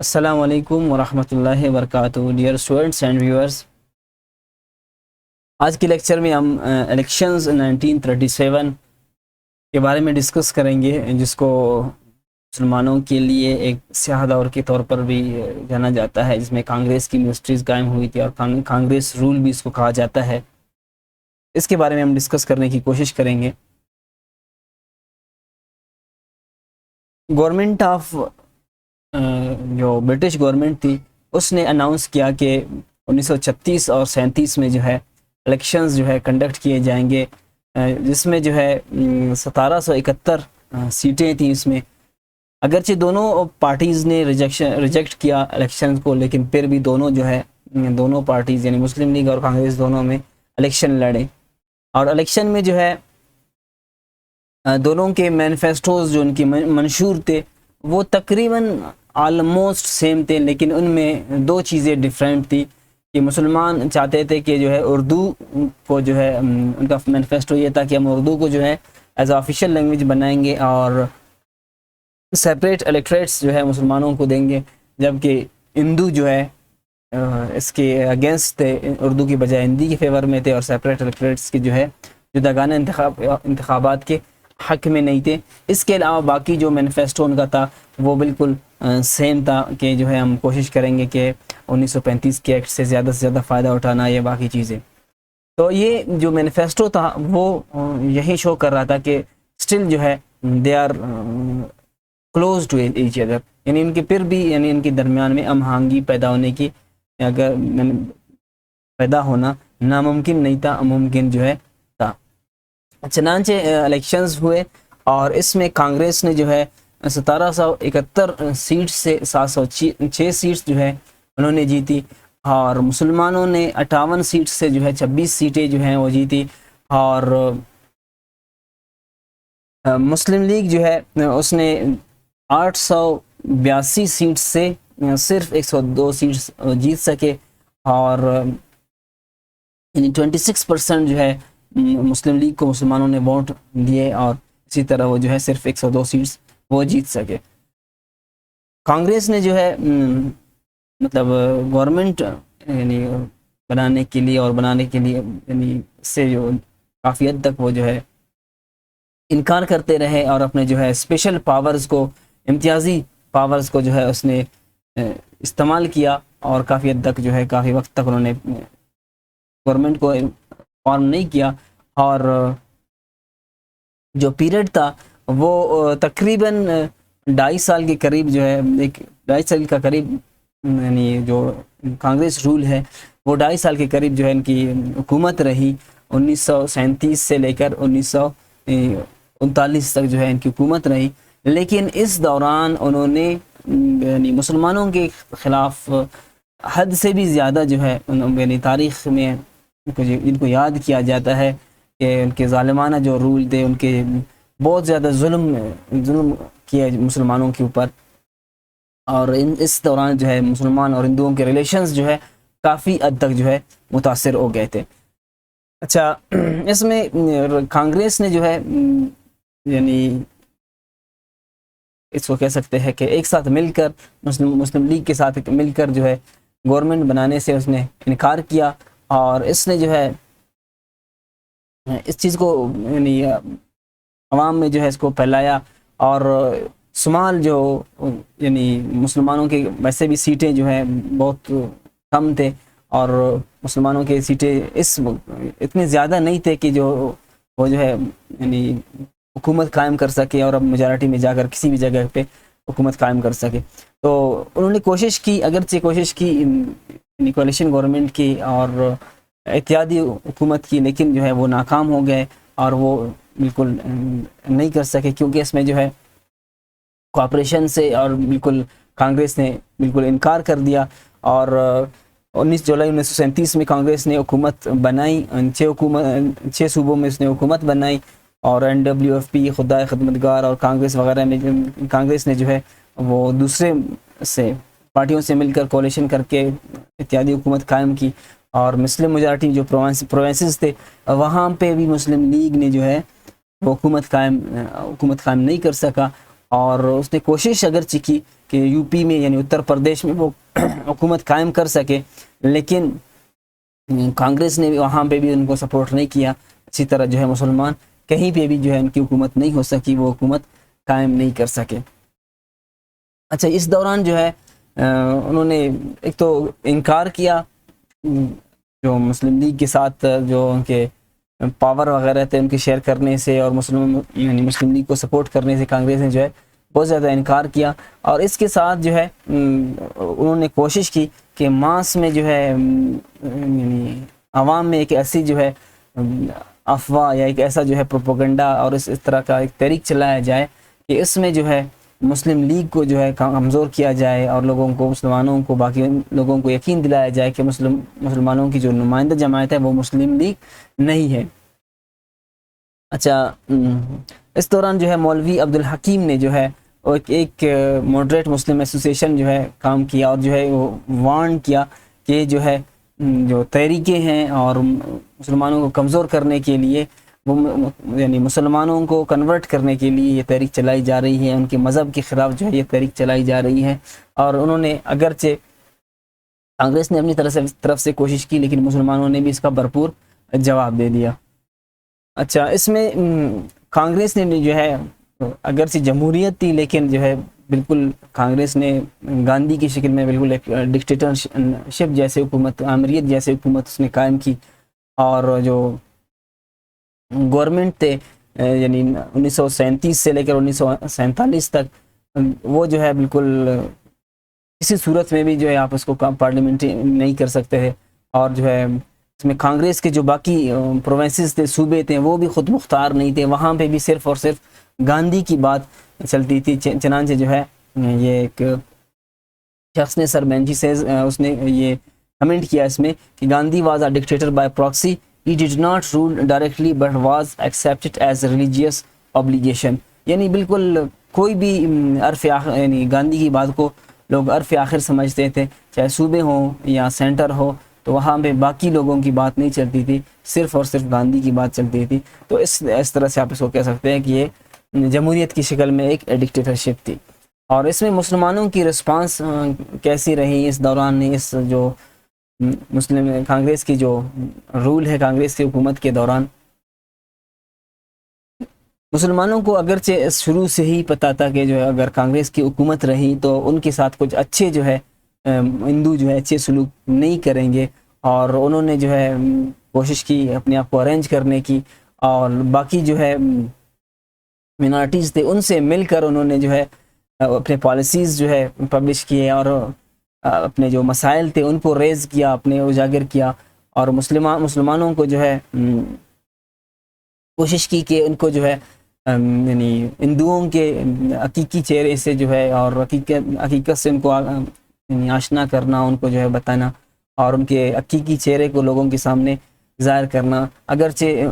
السلام علیکم ورحمۃ اللہ وبرکاتہ ڈیئر اسٹوڈنٹس اینڈ ویورز، آج کے لیکچر میں ہم الیکشنز 1937 کے بارے میں ڈسکس کریں گے، جس کو مسلمانوں کے لیے ایک سیاہ دور کے طور پر بھی جانا جاتا ہے، جس میں کانگریس کی منسٹریز قائم ہوئی تھی اور کانگریس رول بھی اس کو کہا جاتا ہے۔ اس کے بارے میں ہم ڈسکس کرنے کی کوشش کریں گے۔ گورنمنٹ آف جو برٹش گورنمنٹ تھی، اس نے اناؤنس کیا کہ 1936 اور 37 میں جو ہے الیکشنز جو ہے کنڈکٹ کیے جائیں گے، جس میں جو ہے 1771 سیٹیں تھیں۔ اس میں اگرچہ دونوں پارٹیز نے ریجیکٹ کیا الیکشنز کو، لیکن پھر بھی دونوں پارٹیز یعنی مسلم لیگ اور کانگریس دونوں میں الیکشن لڑے، اور الیکشن میں جو ہے دونوں کے مینیفیسٹوز جو ان کی منشور تھے وہ تقریباً آلموسٹ سیم تھے، لیکن ان میں دو چیزیں ڈیفرنٹ تھی کہ مسلمان چاہتے تھے کہ جو ہے اردو کو جو ہے ان کا مینیفیسٹو یہ تھا کہ ہم اردو کو جو ہے ایز آفیشیل لینگویج بنائیں گے اور سیپریٹ الیکٹریٹس جو ہے مسلمانوں کو دیں گے، جبکہ ہندو جو ہے اس کے اگینسٹ تھے، اردو کی بجائے ہندی کے فیور میں تھے، اور سیپریٹ الیکٹریٹس کے جو ہے جداگانہ انتخابات کے حق میں نہیں تھے۔ اس کے علاوہ باقی جو مینیفیسٹو ان کا تھا وہ بالکل سیم تھا کہ جو ہے ہم کوشش کریں گے کہ 1935 کے ایکٹ سے زیادہ فائدہ اٹھانا، یہ باقی چیزیں۔ تو یہ جو مینیفیسٹو تھا وہ یہی شو کر رہا تھا کہ اسٹل جو ہے they are close to each other, یعنی ان کے پھر بھی ان کے درمیان میں ہم آہنگی پیدا ہونا ناممکن نہیں تھا، ممکن جو ہے تھا۔ چنانچہ الیکشنز ہوئے اور اس میں کانگریس نے جو ہے 1771 سیٹ سے 706 سیٹس جو ہے انہوں نے جیتی، اور مسلمانوں نے 58 سیٹ سے جو ہے 26 سیٹیں جو ہیں وہ جیتی، اور مسلم لیگ جو ہے اس نے 882 سیٹ سے صرف 102 سیٹس جیت سکے، اور یعنی 26% جو ہے مسلم لیگ کو مسلمانوں نے ووٹ دیے، اور اسی طرح وہ جو ہے صرف 102 سیٹس وہ جیت سکے۔ کانگریس نے جو ہے مطلب گورنمنٹ بنانے کے لیے یعنی سے جو کافی حد تک وہ جو ہے انکار کرتے رہے، اور اپنے جو ہے اسپیشل پاورز کو، امتیازی پاورز کو جو ہے اس نے استعمال کیا، اور کافی حد تک جو ہے کافی وقت تک انہوں نے گورنمنٹ کو فارم نہیں کیا، اور جو پیریڈ تھا وہ تقریباً 2.5 سال کے قریب جو ہے 2.5 سال کا قریب، یعنی جو کانگریس رول ہے وہ 2.5 سال کے قریب جو ہے ان کی حکومت رہی، 1937 سے لے کر 1939 تک جو ہے ان کی حکومت رہی۔ لیکن اس دوران انہوں نے یعنی مسلمانوں کے خلاف حد سے بھی زیادہ جو ہے یعنی تاریخ میں ان کو یاد کیا جاتا ہے کہ ان کے ظالمانہ جو رول تھے، ان کے بہت زیادہ ظلم کیا مسلمانوں کے اوپر، اور اس دوران جو ہے مسلمان اور ہندوؤں کے ریلیشنز جو ہے کافی حد تک جو ہے متاثر ہو گئے تھے۔ اچھا، اس میں کانگریس نے جو ہے یعنی اس کو کہہ سکتے ہیں کہ ایک ساتھ مل کر مسلم لیگ کے ساتھ مل کر جو ہے گورنمنٹ بنانے سے اس نے انکار کیا، اور اس نے جو ہے اس چیز کو یعنی عوام میں جو ہے اس کو پھیلایا، اور شمال جو یعنی مسلمانوں کے ویسے بھی سیٹیں جو ہیں بہت کم تھے، اور مسلمانوں کے سیٹیں اتنے زیادہ نہیں تھے کہ وہ جو ہے یعنی حکومت قائم کر سکے، اور اب میجارٹی میں جا کر کسی بھی جگہ پہ حکومت قائم کر سکے۔ تو انہوں نے اگرچہ کوشش کی کولیشن گورنمنٹ کی اور اتحادی حکومت کی، لیکن جو ہے وہ ناکام ہو گئے، اور وہ بالکل نہیں کر سکے، کیونکہ اس میں جو ہے کوآپریشن سے اور بالکل کانگریس نے بالکل انکار کر دیا، اور 19 جولائی 1937 میں کانگریس نے حکومت بنائی، 6 صوبوں میں اس نے حکومت بنائی، اور NWFP، خدائے خدمتگار اور کانگریس وغیرہ میں کانگریس نے جو ہے وہ دوسرے پارٹیوں سے مل کر کولیشن کر کے اتحادی حکومت قائم کی، اور مسلم میجارٹی جو پروونسز تھے وہاں پہ بھی مسلم لیگ نے جو ہے وہ حکومت قائم نہیں کر سکا، اور اس نے کوشش اگرچہ کی کہ یو پی میں یعنی اتر پردیش میں وہ حکومت قائم کر سکے، لیکن کانگریس نے بھی وہاں پہ بھی ان کو سپورٹ نہیں کیا. اسی طرح جو ہے مسلمان کہیں پہ بھی جو ہے ان کی حکومت نہیں ہو سکی، وہ حکومت قائم نہیں کر سکے. اچھا، اس دوران جو ہے انہوں نے ایک تو انکار کیا جو مسلم لیگ کے ساتھ جو ان کے پاور وغیرہ تھے ان کے شیئر کرنے سے، اور مسلم لیگ کو سپورٹ کرنے سے کانگریس نے جو ہے بہت زیادہ انکار کیا. اور اس کے ساتھ جو ہے انہوں نے کوشش کی کہ ماس میں جو ہے یعنی عوام میں ایک ایسی جو ہے افواہ یا ایک ایسا جو ہے پروپیگنڈا اور اس طرح کا ایک تحریک چلایا جائے کہ اس میں جو ہے مسلم لیگ کو جو ہے کمزور کیا جائے، اور لوگوں کو، مسلمانوں کو، باقی لوگوں کو یقین دلایا جائے کہ مسلمانوں کی جو نمائندہ جماعت ہے وہ مسلم لیگ نہیں ہے. اچھا، اس دوران جو ہے مولوی عبدالحکیم نے جو ہے ایک ماڈریٹ مسلم ایسوسیشن جو ہے کام کیا، اور جو ہے وہ وارن کیا کہ جو ہے جو تحریکیں ہیں اور مسلمانوں کو کمزور کرنے کے لیے، وہ یعنی مسلمانوں کو کنورٹ کرنے کے لیے یہ تحریک چلائی جا رہی ہے، ان کے مذہب کے خلاف جو ہے یہ تحریک چلائی جا رہی ہے. اور انہوں نے اگرچہ کانگریس نے اپنی طرف سے کوشش کی، لیکن مسلمانوں نے بھی اس کا بھرپور جواب دے دیا. اچھا، اس میں کانگریس نے جو ہے اگرچہ جمہوریت تھی، لیکن جو ہے بالکل کانگریس نے گاندھی کی شکل میں بالکل ایک ڈکٹیٹرشپ جیسے حکومت، آمریت جیسے حکومت اس نے قائم کی. اور جو گورنمنٹ تھے یعنی 1937 سے لے کر 1947 تک، وہ جو ہے بالکل کسی صورت میں بھی جو ہے آپ اس کو پارلیمنٹ نہیں کر سکتے تھے. اور جو ہے اس میں کانگریس کے جو باقی پروونسز تھے، صوبے تھے، وہ بھی خود مختار نہیں تھے، وہاں پہ بھی صرف اور صرف گاندھی کی بات چلتی تھی. چنانچہ جو ہے یہ ایک شخص نے، سر بینجی سے اس نے یہ کمنٹ کیا اس میں کہ Gandhi was a dictator by proxy, he did not rule directly but was accepted as a religious obligation. یعنی بالکل کوئی بھی عرف آخر، یعنی گاندھی کی بات کو لوگ عرف آخر سمجھتے تھے، چاہے صوبے ہوں یا سینٹر ہو، تو وہاں پہ باقی لوگوں کی بات نہیں چلتی تھی، صرف اور صرف گاندھی کی بات چلتی تھی. تو اس طرح سے آپ اس کو کہہ سکتے ہیں کہ یہ جمہوریت کی شکل میں ایک ڈکٹیٹرشپ تھی. اور اس میں مسلمانوں کی رسپانس کیسی رہی اس دوران، اس جو مسلم کانگریس کی جو رول ہے، کانگریس کی حکومت کے دوران مسلمانوں کو اگرچہ شروع سے ہی پتہ تھا کہ جو ہے اگر کانگریس کی حکومت رہی تو ان کے ساتھ کچھ اچھے جو ہے ہندو جو ہے اچھے سلوک نہیں کریں گے، اور انہوں نے جو ہے کوشش کی اپنے آپ کو ارینج کرنے کی، اور باقی جو ہے منارٹیز تھے ان سے مل کر انہوں نے جو ہے اپنے پالیسیز جو ہے پبلش کیے، اور اپنے جو مسائل تھے ان کو ریز کیا، اپنے اجاگر کیا. اور مسلمانوں کو جو ہے کوشش کی کہ ان کو جو ہے یعنی ہندوؤں کے حقیقی چہرے سے جو ہے اور حقیقت سے ان کو یعنی آشنا کرنا، ان کو جو ہے بتانا، اور ان کے حقیقی چہرے کو لوگوں کے سامنے ظاہر کرنا. اگرچہ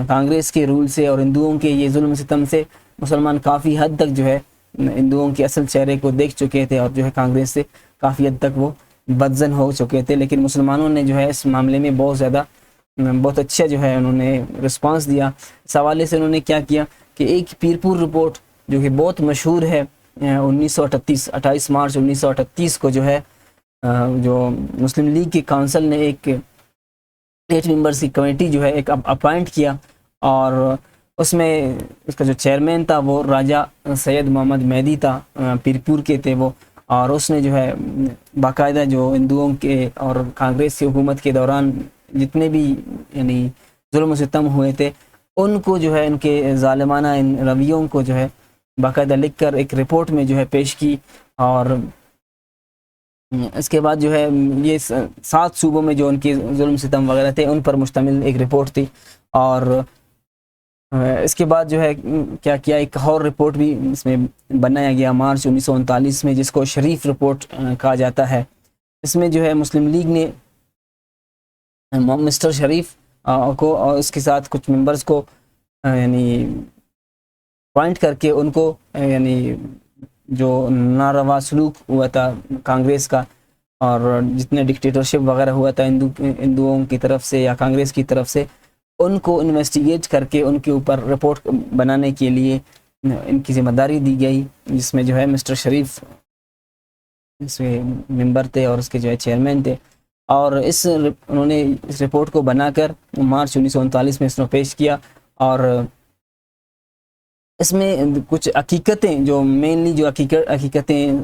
کانگریس کے رول سے اور ہندوؤں کے یہ ظلم ستم سے مسلمان کافی حد تک جو ہے ہندوؤں کے اصل چہرے کو دیکھ چکے تھے، اور جو ہے کانگریس سے کافی حد تک وہ بدظن ہو چکے تھے، لیکن مسلمانوں نے جو ہے اس معاملے میں بہت اچھا جو ہے انہوں نے رسپانس دیا. اس حوالے سے انہوں نے کیا کیا کہ ایک پیرپور رپورٹ جو کہ بہت مشہور ہے، 28 مارچ 1938 کو جو ہے جو مسلم لیگ کی کونسل نے ایک 8 ممبرز کی کمیٹی جو ہے ایک اپائنٹ کیا، اور اس میں اس کا جو چیئرمین تھا وہ راجہ سید محمد مہدی تھا، پیرپور کے تھے وہ. اور اس نے جو ہے باقاعدہ جو ہندوؤں کے اور کانگریس کی حکومت کے دوران جتنے بھی یعنی ظلم و ستم ہوئے تھے ان کو جو ہے ان کے ظالمانہ ان رویوں کو جو ہے باقاعدہ لکھ کر ایک رپورٹ میں جو ہے پیش کی. اور اس کے بعد جو ہے یہ 7 صوبوں میں جو ان کے ظلم ستم وغیرہ تھے ان پر مشتمل ایک رپورٹ تھی. اور اس کے بعد جو ہے کیا کیا، ایک اور رپورٹ بھی اس میں بنایا گیا مارچ 1939 میں، جس کو شریف رپورٹ کہا جاتا ہے. اس میں جو ہے مسلم لیگ نے مسٹر شریف کو اور اس کے ساتھ کچھ ممبرز کو یعنی پوائنٹ کر کے ان کو یعنی جو ناروا سلوک ہوا تھا کانگریس کا، اور جتنے ڈکٹیٹرشپ وغیرہ ہوا تھا ہندوؤں کی طرف سے یا کانگریس کی طرف سے، ان کو انویسٹیگیٹ کر کے ان کے اوپر رپورٹ بنانے کے لیے ان کی ذمہ داری دی گئی، جس میں جو ہے مسٹر شریف اس میں ممبر تھے اور اس کے جو ہے چیئرمین تھے، اور انہوں نے اس رپورٹ کو بنا کر مارچ 1939 میں اس کو پیش کیا، اور اس میں کچھ حقیقتیں جو مینلی جو حقیقتیں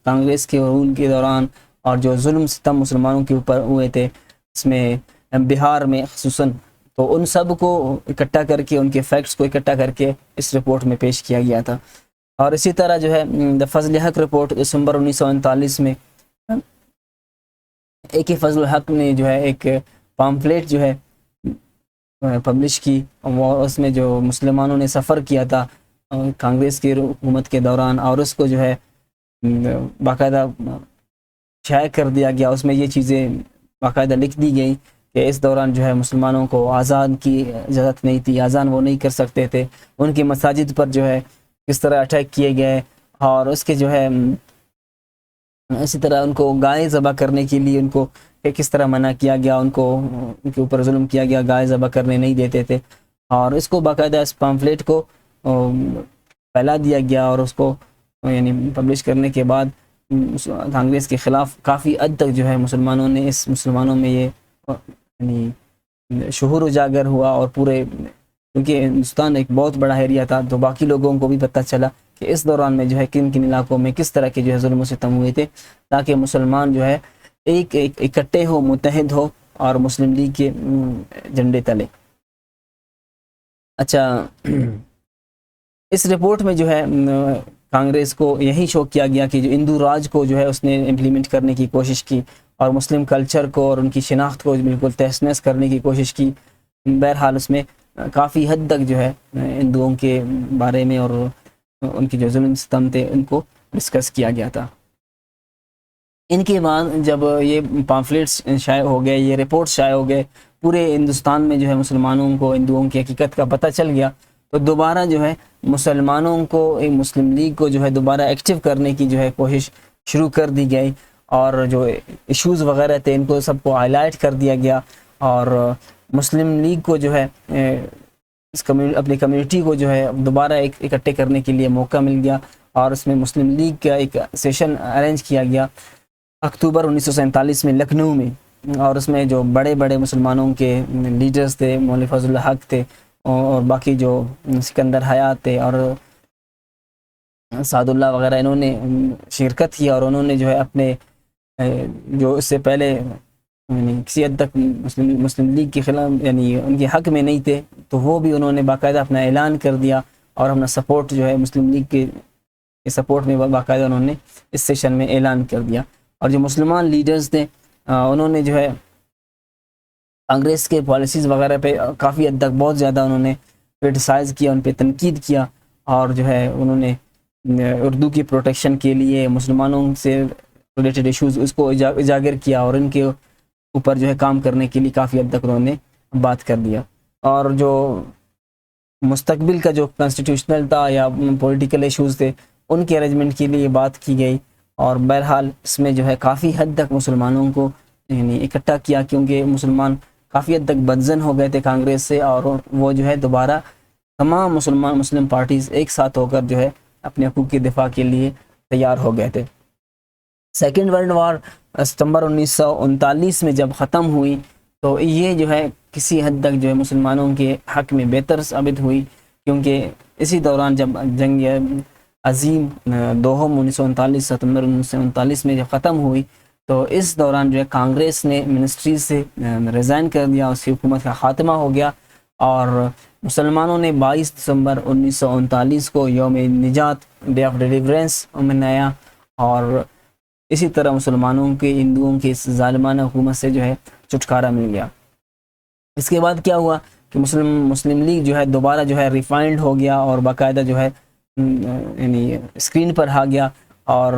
کانگریس کے رول کے دوران اور جو ظلم ستم مسلمانوں کے اوپر ہوئے تھے اس میں بہار میں خصوصاً، تو ان سب کو اکٹھا کر کے، ان کے فیکٹس کو اکٹھا کر کے اس رپورٹ میں پیش کیا گیا تھا۔ اور اسی طرح جو ہے دا فضل حق رپورٹ دسمبر 1939 میں فضل الحق نے جو ہے ایک پامفلیٹ جو ہے پبلش کی، وہ اس میں جو مسلمانوں نے سفر کیا تھا کانگریس کی حکومت کے دوران، اور اس کو جو ہے باقاعدہ شائع کر دیا گیا۔ اس میں یہ چیزیں باقاعدہ لکھ دی گئی کہ اس دوران جو ہے مسلمانوں کو آزان کی اجازت نہیں تھی، آزان وہ نہیں کر سکتے تھے، ان کی مساجد پر جو ہے کس طرح اٹیک کیے گئے، اور اس کے جو ہے اسی طرح ان کو گائے ذبح کرنے کے لیے ان کو کس طرح منع کیا گیا، ان کے اوپر ظلم کیا گیا، گائے ذبح کرنے نہیں دیتے تھے، اور اس کو باقاعدہ اس پامفلیٹ کو پھیلا دیا گیا، اور اس کو یعنی پبلش کرنے کے بعد کانگریس کے خلاف کافی حد تک جو ہے مسلمانوں میں یہ یعنی شعور اجاگر ہوا، اور پورے کیونکہ ہندوستان ایک بہت بڑا ایریا تھا تو باقی لوگوں کو بھی پتہ چلا کہ اس دوران میں جو ہے کن کن علاقوں میں کس طرح کے جو ہے ظلم و ستم ہوئے تھے، تاکہ مسلمان جو ہے ایک اکٹھے ہو، متحد ہو اور مسلم لیگ کے جھنڈے تلے۔ اچھا، اس رپورٹ میں جو ہے کانگریس کو یہی شو کیا گیا کہ جو ہندو راج کو جو ہے اس نے امپلیمنٹ کرنے کی کوشش کی، اور مسلم کلچر کو اور ان کی شناخت کو بالکل تہس نہس کرنے کی کوشش کی۔ بہرحال اس میں کافی حد تک جو ہے ہندوؤں کے بارے میں اور ان کی جو ظلم ستم تھے ان کو ڈسکس کیا گیا تھا۔ ان کے بعد جب یہ پامفلیٹس شائع ہو گئے، یہ رپورٹ شائع ہو گئے، پورے ہندوستان میں جو ہے مسلمانوں کو ہندوؤں کی حقیقت کا پتہ چل گیا، تو دوبارہ جو ہے مسلمانوں کو مسلم لیگ کو جو ہے دوبارہ ایکٹیو کرنے کی جو ہے کوشش شروع کر دی گئی، اور جو ایشوز وغیرہ تھے ان کو سب کو ہائی لائٹ کر دیا گیا، اور مسلم لیگ کو جو ہے اپنی کمیونٹی کو جو ہے دوبارہ اکٹھے کرنے کے لیے موقع مل گیا، اور اس میں مسلم لیگ کا ایک سیشن ارینج کیا گیا اکتوبر 1947 میں لکھنؤ میں، اور اس میں جو بڑے بڑے مسلمانوں کے لیڈرز تھے، مولوی فضل الحق تھے، اور باقی جو سکندر حیات تھے اور سعد اللہ وغیرہ، انہوں نے شرکت کی، اور انہوں نے جو ہے اپنے جو اس سے پہلے یعنی کسی حد تک مسلم لیگ کے خلاف یعنی ان کے حق میں نہیں تھے، تو وہ بھی انہوں نے باقاعدہ اپنا اعلان کر دیا، اور اپنا سپورٹ جو ہے مسلم لیگ کے سپورٹ میں باقاعدہ انہوں نے اس سیشن میں اعلان کر دیا۔ اور جو مسلمان لیڈرز تھے انہوں نے جو ہے کانگریس کے پالیسیز وغیرہ پہ کافی حد تک بہت زیادہ انہوں نے کرٹیسائز کیا، ان پہ تنقید کیا، اور جو ہے انہوں نے اردو کی پروٹیکشن کے لیے مسلمانوں سے ریلیٹڈ ایشوز اس کو اجاگر کیا، اور ان کے اوپر جو ہے کام کرنے کے لیے کافی حد تک انہوں نے بات کر دیا۔ اور جو مستقبل کا جو کانسٹیٹیوشنل تھا یا پولیٹیکل ایشوز تھے ان کے ارینجمنٹ کے لیے بات کی گئی، اور بہرحال اس میں جو ہے کافی حد تک مسلمانوں کو یعنی اکٹھا کیا، کیونکہ مسلمان کافی حد تک بدزن ہو گئے تھے کانگریس سے، اور وہ جو ہے دوبارہ تمام مسلم پارٹیز ایک ساتھ ہو کر جو ہے اپنے حقوق کی دفاع کے لیے تیار ہو گئے تھے۔ سیکنڈ ورلڈ وار ستمبر 1939 میں جب ختم ہوئی تو یہ جو ہے کسی حد تک جو ہے مسلمانوں کے حق میں بہتر ثابت ہوئی، کیونکہ اسی دوران جب جنگ عظیم دوہم 1939 ستمبر 1939 میں جب ختم ہوئی تو اس دوران جو ہے کانگریس نے منسٹری سے ریزائن کر دیا، اس کی حکومت کا خاتمہ ہو گیا، اور مسلمانوں نے 22 دسمبر 1939 کو یوم نجات ڈے آف ڈیلیورنس منایا، اور اسی طرح مسلمانوں کے ہندوؤں کی اس ظالمانہ حکومت سے جو ہے چھٹکارا مل گیا۔ اس کے بعد کیا ہوا کہ مسلم لیگ جو ہے دوبارہ جو ہے ریفائنڈ ہو گیا، اور باقاعدہ جو ہے یعنی اسکرین پر آ گیا، اور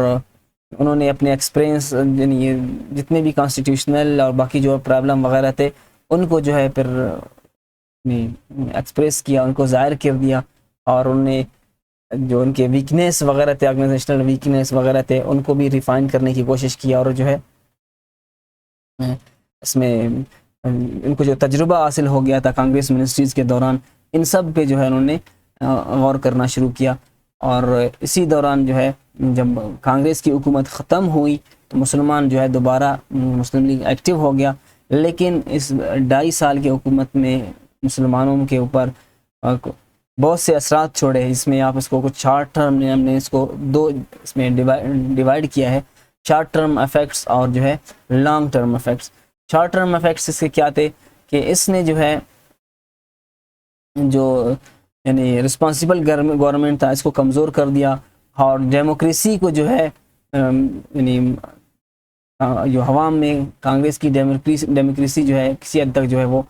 انہوں نے اپنے ایکسپیرینس یعنی جتنے بھی کانسٹیٹیوشنل اور باقی جو پرابلم وغیرہ تھے ان کو جو ہے پھر ایکسپریس کیا، ان کو ظاہر کر دیا، اور انہوں نے جو ان کے ویکنیس وغیرہ تھے، آرگنائزیشنل ویکنیس وغیرہ تھے، ان کو بھی ریفائن کرنے کی کوشش کی، اور جو ہے اس میں ان کو جو تجربہ حاصل ہو گیا تھا کانگریس منسٹریز کے دوران، ان سب پہ جو ہے انہوں نے غور کرنا شروع کیا، اور اسی دوران جو ہے جب کانگریس کی حکومت ختم ہوئی تو مسلمان جو ہے دوبارہ مسلم لیگ ایکٹیو ہو گیا، لیکن اس 2.5 سال کی حکومت میں مسلمانوں کے اوپر بہت سے اثرات چھوڑے۔ اس میں آپ اس کو کچھ شارٹ ٹرم، ہم نے اس کو دو اس میں ڈیوائڈ کیا ہے، شارٹ ٹرم افیکٹس اور جو ہے long term effects. Short term effects اس کے کیا تھے کہ اس نے جو ہے جو یعنی رسپانسیبل گورنمنٹ تھا اس کو کمزور کر دیا، اور ڈیموکریسی کو جو ہے یعنی جو عوام میں کانگریس کی ڈیموکریسی جو ہے کسی حد تک جو ہے وہ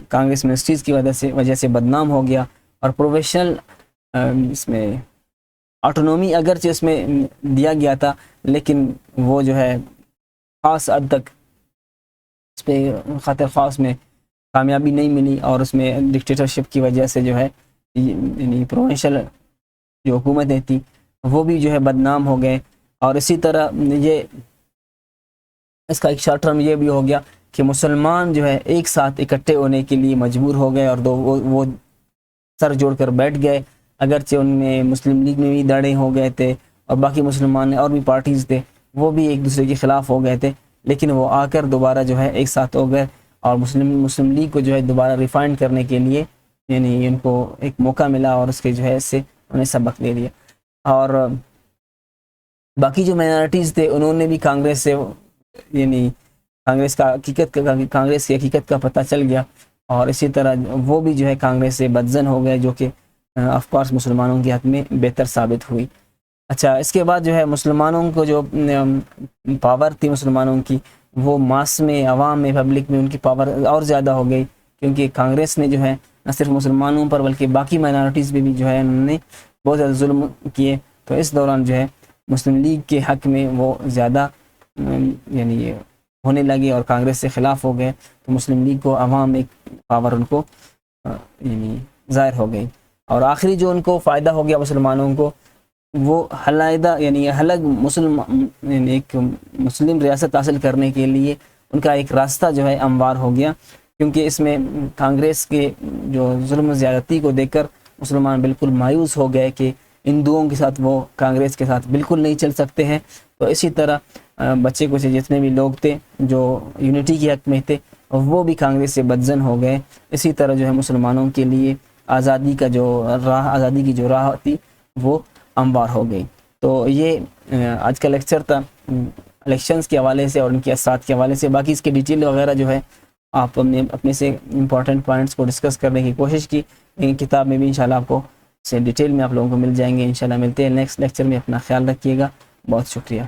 کانگریس منسٹریز کی وجہ سے بدنام ہو گیا، اور پروفیشنل اس میں آٹونومی اگرچہ اس میں دیا گیا تھا، لیکن وہ جو ہے خاص حد تک اس پہ خاطر خاص میں کامیابی نہیں ملی، اور اس میں ڈکٹیٹرشپ کی وجہ سے جو ہے یعنی پروونشل جو حکومتیں تھیں وہ بھی جو ہے بدنام ہو گئے۔ اور اسی طرح یہ اس کا ایک شارٹ ٹرم یہ بھی ہو گیا کہ مسلمان جو ہے ایک ساتھ اکٹھے ہونے کے لیے مجبور ہو گئے، اور وہ سر جوڑ کر بیٹھ گئے، اگرچہ ان میں مسلم لیگ میں بھی دڑے ہو گئے تھے، اور باقی مسلمان اور بھی پارٹیز تھے وہ بھی ایک دوسرے کے خلاف ہو گئے تھے، لیکن وہ آ کر دوبارہ جو ہے ایک ساتھ ہو گئے، اور مسلم لیگ کو جو ہے دوبارہ ریفائنڈ کرنے کے لیے یعنی ان کو ایک موقع ملا، اور اس کے جو ہے اس سے انہیں سبق لے لیا۔ اور باقی جو مائنارٹیز تھے انہوں نے بھی کانگریس سے یعنی کانگریس کی حقیقت کا پتہ چل گیا، اور اسی طرح وہ بھی جو ہے کانگریس سے بدزن ہو گئے، جو کہ آف کورس مسلمانوں کے حق میں بہتر ثابت ہوئی۔ اچھا، اس کے بعد جو ہے مسلمانوں کو جو پاور تھی مسلمانوں کی، وہ ماس میں، عوام میں، پبلک میں ان کی پاور اور زیادہ ہو گئی، کیونکہ کانگریس نے جو ہے نہ صرف مسلمانوں پر بلکہ باقی مائنارٹیز بھی جو ہے انہوں نے بہت زیادہ ظلم کیے، تو اس دوران جو ہے مسلم لیگ کے حق میں وہ زیادہ یعنی ہونے لگے اور کانگریس سے خلاف ہو گئے، تو مسلم لیگ کو عوام ایک پاور ان کو یعنی ظاہر ہو گئی۔ اور آخری جو ان کو فائدہ ہو گیا مسلمانوں کو، وہ علیحدہ یعنی الگ یعنی ایک مسلم ریاست حاصل کرنے کے لیے ان کا ایک راستہ جو ہے ہموار ہو گیا، کیونکہ اس میں کانگریس کے جو ظلم و زیادتی کو دیکھ کر مسلمان بالکل مایوس ہو گئے کہ ہندوؤں کے ساتھ وہ کانگریس کے ساتھ بالکل نہیں چل سکتے ہیں، تو اسی طرح بچے کچھ جتنے بھی لوگ تھے جو یونٹی کے حق میں تھے وہ بھی کانگریس سے بدزن ہو گئے۔ اسی طرح جو ہے مسلمانوں کے لیے آزادی کی جو راہ تھی وہ ہموار ہو گئی۔ تو یہ آج کا لیکچر تھا الیکشنز کے حوالے سے اور ان کے اثرات کے حوالے سے۔ باقی اس کے ڈیٹیل وغیرہ جو ہے آپ نے اپنے سے امپورٹنٹ پوائنٹس کو ڈسکس کرنے کی کوشش کی، کتاب میں بھی انشاءاللہ آپ کو سے ڈیٹیل میں آپ لوگوں کو مل جائیں گے۔ انشاءاللہ ملتے ہیں نیکسٹ لیکچر میں، اپنا خیال رکھیے گا، بہت شکریہ۔